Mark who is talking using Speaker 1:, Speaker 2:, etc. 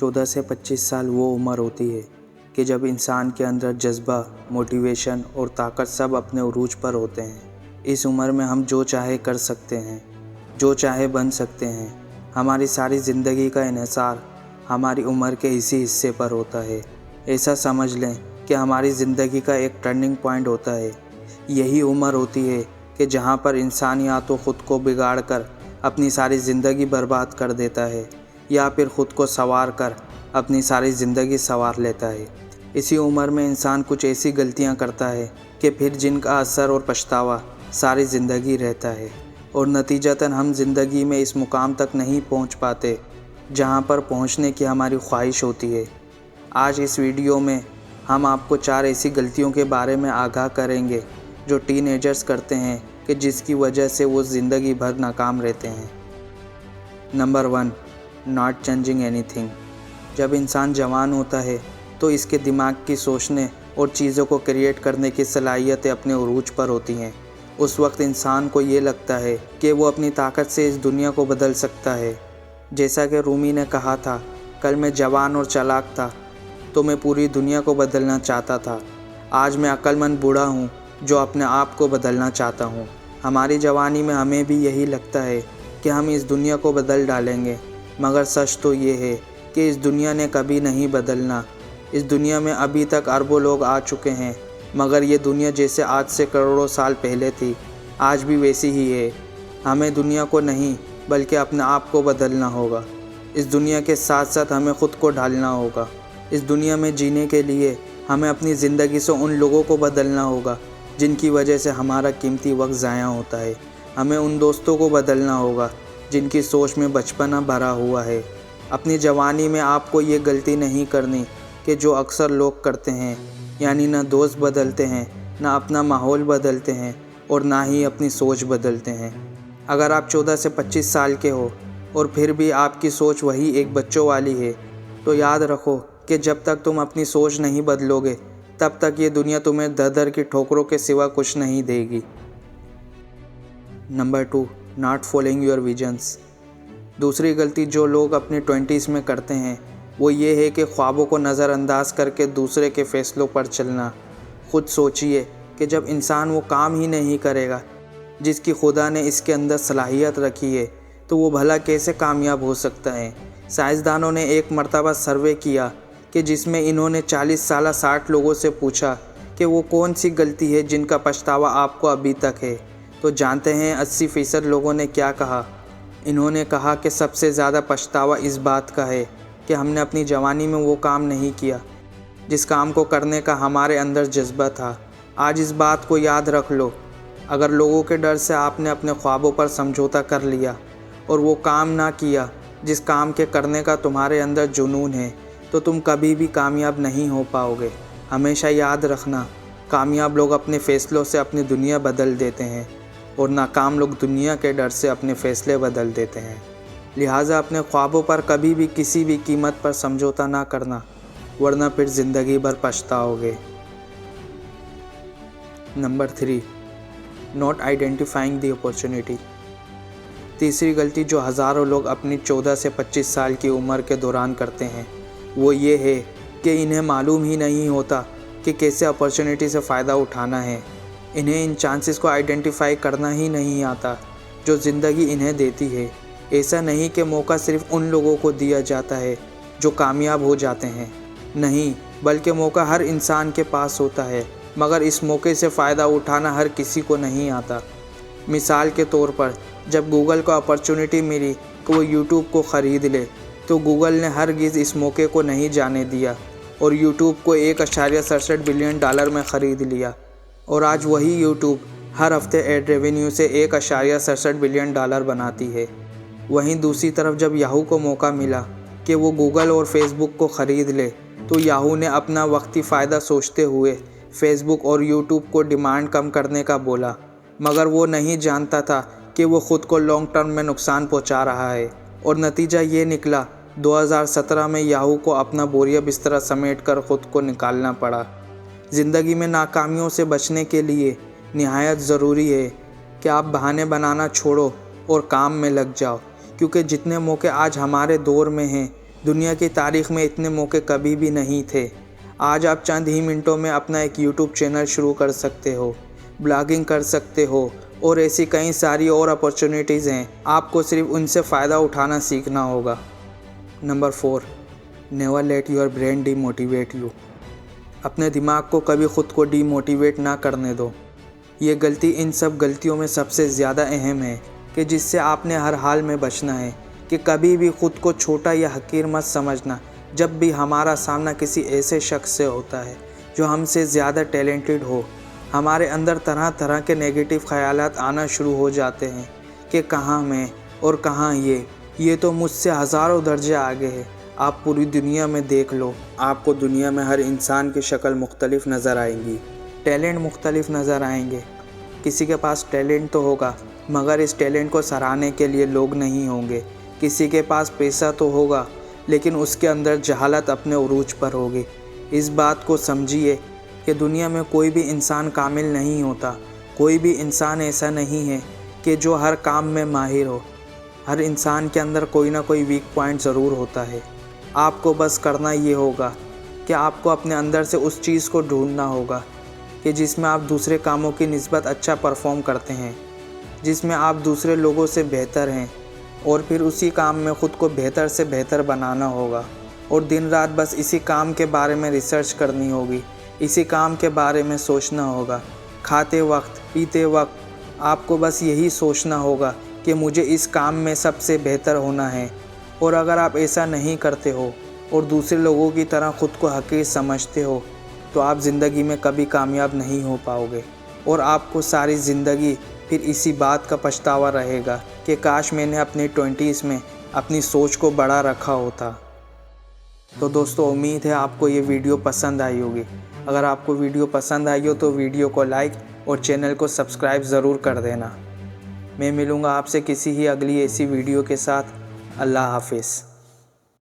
Speaker 1: 14 से 25 साल वो उम्र होती है कि जब इंसान के अंदर जज्बा, मोटिवेशन और ताकत सब अपने उरूज पर होते हैं। इस उम्र में हम जो चाहे कर सकते हैं, जो चाहे बन सकते हैं। हमारी सारी ज़िंदगी का इन्हिसार हमारी उम्र के इसी हिस्से पर होता है। ऐसा समझ लें कि हमारी ज़िंदगी का एक टर्निंग पॉइंट होता है। यही उम्र होती है कि जहाँ पर इंसान या तो ख़ुद को बिगाड़ कर अपनी सारी ज़िंदगी बर्बाद कर देता है या फिर ख़ुद को संवार कर अपनी सारी ज़िंदगी संवार लेता है। इसी उम्र में इंसान कुछ ऐसी गलतियाँ करता है कि फिर जिनका असर और पछतावा सारी ज़िंदगी रहता है और नतीजतन हम ज़िंदगी में इस मुकाम तक नहीं पहुँच पाते जहाँ पर पहुँचने की हमारी ख्वाहिश होती है। आज इस वीडियो में हम आपको 4 ऐसी गलतियों के बारे में आगाह करेंगे जो टीनेजर्स करते हैं कि जिसकी वजह से वो ज़िंदगी भर नाकाम रहते हैं। Number 1, not changing anything. जब इंसान जवान होता है तो इसके दिमाग की सोचने और चीज़ों को क्रिएट करने की सलाहियतें अपने उरूज पर होती हैं। उस वक्त इंसान को ये लगता है कि वो अपनी ताकत से इस दुनिया को बदल सकता है। जैसा कि रूमी ने कहा था, कल मैं जवान और चालाक था तो मैं पूरी दुनिया को बदलना चाहता था। आज मैं अक्लमंद बूढ़ा हूँ जो अपने आप को बदलना चाहता हूँ। हमारी जवानी में हमें भी यही लगता है कि हम इस दुनिया को बदल डालेंगे, मगर सच तो ये है कि इस दुनिया ने कभी नहीं बदलना। इस दुनिया में अभी तक अरबों लोग आ चुके हैं, मगर ये दुनिया जैसे आज से करोड़ों साल पहले थी, आज भी वैसी ही है। हमें दुनिया को नहीं बल्कि अपने आप को बदलना होगा। इस दुनिया के साथ साथ हमें ख़ुद को ढालना होगा। इस दुनिया में जीने के लिए हमें अपनी ज़िंदगी से उन लोगों को बदलना होगा जिनकी वजह से हमारा कीमती वक्त ज़ाया होता है। हमें उन दोस्तों को बदलना होगा जिनकी सोच में बचपना भरा हुआ है। अपनी जवानी में आपको ये गलती नहीं करनी कि जो अक्सर लोग करते हैं, यानी ना दोस्त बदलते हैं, ना अपना माहौल बदलते हैं और ना ही अपनी सोच बदलते हैं। अगर आप 14 से 25 साल के हो और फिर भी आपकी सोच वही एक बच्चों वाली है, तो याद रखो कि जब तक तुम अपनी सोच नहीं बदलोगे तब तक ये दुनिया तुम्हें दर-दर की ठोकरों के सिवा कुछ नहीं देगी। Number 2, not following your visions. दूसरी गलती जो लोग अपने 20s में करते हैं वो ये है कि ख्वाबों को नज़रअंदाज करके दूसरे के फ़ैसलों पर चलना। खुद सोचिए कि जब इंसान वो काम ही नहीं करेगा जिसकी खुदा ने इसके अंदर सलाहियत रखी है, तो वो भला कैसे कामयाब हो सकता है। साइंसदानों ने एक मरतबा सर्वे किया कि जिसमें इन्होंने 40 साल 60 लोगों से पूछा कि वो कौन सी गलती है जिनका पछतावा आपको अभी तक है। तो जानते हैं 80% लोगों ने क्या कहा। इन्होंने कहा कि सबसे ज़्यादा पछतावा इस बात का है कि हमने अपनी जवानी में वो काम नहीं किया जिस काम को करने का हमारे अंदर जज्बा था। आज इस बात को याद रख लो, अगर लोगों के डर से आपने अपने ख्वाबों पर समझौता कर लिया और वो काम ना किया जिस काम के करने का तुम्हारे अंदर जुनून है, तो तुम कभी भी कामयाब नहीं हो पाओगे। हमेशा याद रखना, कामयाब लोग अपने फ़ैसलों से अपनी दुनिया बदल देते हैं और नाकाम लोग दुनिया के डर से अपने फ़ैसले बदल देते हैं। लिहाजा अपने ख्वाबों पर कभी भी किसी भी कीमत पर समझौता ना करना, वरना फिर ज़िंदगी भर पछताओगे। Number 3, not identifying the opportunity. तीसरी गलती जो हज़ारों लोग अपनी 14 से 25 साल की उम्र के दौरान करते हैं वो ये है कि इन्हें मालूम ही नहीं होता कि कैसे अपॉर्चुनिटी से फ़ायदा उठाना है। इन्हें इन चांसेस को आइडेंटिफाई करना ही नहीं आता जो ज़िंदगी इन्हें देती है। ऐसा नहीं कि मौका सिर्फ उन लोगों को दिया जाता है जो कामयाब हो जाते हैं, नहीं, बल्कि मौका हर इंसान के पास होता है, मगर इस मौके से फ़ायदा उठाना हर किसी को नहीं आता। मिसाल के तौर पर जब गूगल को अपॉर्चुनिटी मिली कि वो यूट्यूब को ख़रीद ले, तो गूगल ने हरगिज़ इस मौके को नहीं जाने दिया और यूट्यूब को $1.67 बिलियन में ख़रीद लिया। और आज वही यूट्यूब हर हफ्ते एड रेवेन्यू से $1.67 बिलियन बनाती है। वहीं दूसरी तरफ जब याहू को मौका मिला कि वो गूगल और फेसबुक को ख़रीद ले, तो याहू ने अपना वक्ती फ़ायदा सोचते हुए फेसबुक और यूट्यूब को डिमांड कम करने का बोला, मगर वो नहीं जानता था कि वो ख़ुद को लॉन्ग टर्म में नुकसान पहुंचा रहा है। और नतीजा ये निकला, 2017 में याहू को अपना बोरिया बिस्तरा समेट कर ख़ुद को निकालना पड़ा। ज़िंदगी में नाकामियों से बचने के लिए निहायत ज़रूरी है कि आप बहाने बनाना छोड़ो और काम में लग जाओ, क्योंकि जितने मौके आज हमारे दौर में हैं दुनिया की तारीख में इतने मौके कभी भी नहीं थे। आज आप चंद ही मिनटों में अपना एक यूट्यूब चैनल शुरू कर सकते हो, ब्लॉगिंग कर सकते हो और ऐसी कई सारी और अपॉर्चुनिटीज़ हैं। आपको सिर्फ उनसे फ़ायदा उठाना सीखना होगा। Number 4, never let your brain demotivate you. अपने दिमाग को कभी ख़ुद को डीमोटिवेट ना करने दो। ये गलती इन सब गलतियों में सबसे ज़्यादा अहम है कि जिससे आपने हर हाल में बचना है कि कभी भी ख़ुद को छोटा या हकीर मत समझना। जब भी हमारा सामना किसी ऐसे शख्स से होता है जो हमसे ज़्यादा टैलेंटेड हो, हमारे अंदर तरह तरह के नेगेटिव ख़यालात आना शुरू हो जाते हैं कि कहाँ मैं और कहाँ ये तो मुझसे हज़ारों दर्जे आगे है। आप पूरी दुनिया में देख लो, आपको दुनिया में हर इंसान की शक्ल मुख्तलिफ नज़र आएंगी, टैलेंट मुख्तलिफ नज़र आएंगे। किसी के पास टैलेंट तो होगा मगर इस टैलेंट को सराहने के लिए लोग नहीं होंगे। किसी के पास पैसा तो होगा लेकिन उसके अंदर जहालत अपने उरूज पर होगी। इस बात को समझिए कि दुनिया में कोई भी इंसान कामिल नहीं होता। कोई भी इंसान ऐसा नहीं है कि जो हर काम में माहिर हो। हर इंसान के अंदर कोई ना कोई वीक पॉइंट ज़रूर होता है। आपको बस करना ये होगा कि आपको अपने अंदर से उस चीज़ को ढूंढना होगा कि जिसमें आप दूसरे कामों की निस्बत अच्छा परफॉर्म करते हैं, जिसमें आप दूसरे लोगों से बेहतर हैं, और फिर उसी काम में ख़ुद को बेहतर से बेहतर बनाना होगा। और दिन रात बस इसी काम के बारे में रिसर्च करनी होगी, इसी काम के बारे में सोचना होगा। खाते वक्त, पीते वक्त आपको बस यही सोचना होगा कि मुझे इस काम में सबसे बेहतर होना है। और अगर आप ऐसा नहीं करते हो और दूसरे लोगों की तरह ख़ुद को हकीर समझते हो तो आप ज़िंदगी में कभी कामयाब नहीं हो पाओगे और आपको सारी ज़िंदगी फिर इसी बात का पछतावा रहेगा कि काश मैंने अपनी 20s में अपनी सोच को बड़ा रखा होता। तो दोस्तों, उम्मीद है आपको ये वीडियो पसंद आई होगी। अगर आपको वीडियो पसंद आई हो तो वीडियो को लाइक और चैनल को सब्सक्राइब ज़रूर कर देना। मैं मिलूँगा आपसे किसी ही अगली ऐसी वीडियो के साथ। अल्लाह हाफिज़।